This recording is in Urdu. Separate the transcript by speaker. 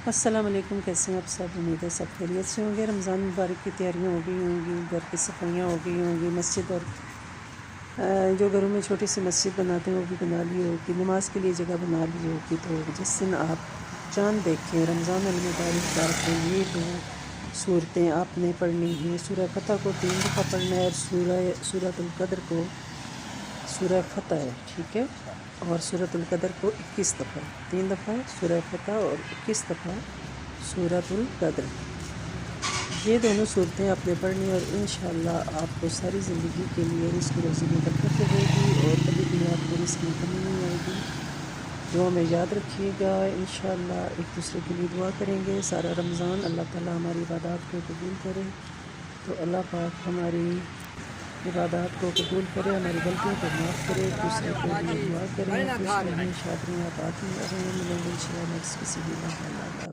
Speaker 1: السلام علیکم، کیسے ہیں آپ سب؟ امید ہے سب خیریت سے ہوں گے۔ رمضان مبارک کی تیاریاں ہو گئی ہوں گی، گھر کی صفائیاں ہو گئی ہوں گی، مسجد اور جو گھروں میں چھوٹی سی مسجد بناتے ہیں وہ بھی بنا لی ہوگی، نماز کے لیے جگہ بنا لی ہوگی۔ تو جس دن آپ چاند دیکھیں رمضان المبارک رات کو، یہ دو صورتیں آپ نے پڑھنی ہیں۔ سورہ فتح کو 3 دفعہ پڑھنا ہے، اور سورۃ القدر کو سورہ فتح ہے، ٹھیک ہے، اور سورۃ القدر کو 21 دفعہ، 3 دفعہ سورہ فتح اور 21 دفعہ سورۃ القدر۔ یہ دونوں صورتیں آپ نے پڑھنی، اور انشاءاللہ آپ کو ساری زندگی کے لیے رزق روزی میں برکت رہے گی، اور کبھی بھی آپ کو رزق میں کمی نہیں آئے گی۔ دعا میں یاد رکھیے گا، انشاءاللہ ایک دوسرے کے لیے دعا کریں گے سارا رمضان۔ اللہ تعالیٰ ہماری عبادات کو قبول کرے، تو اللہ پاک ہماری عبادات کو قبول کرے، ہماری غلطیوں کو معاف کرے، ایک دوسرے کے لیے دعا کریں، خوش رہیں، شاد رہیں، آباد رہیں۔ ملیں گے انشاءاللہ نیکسٹ کسی بھی اللہ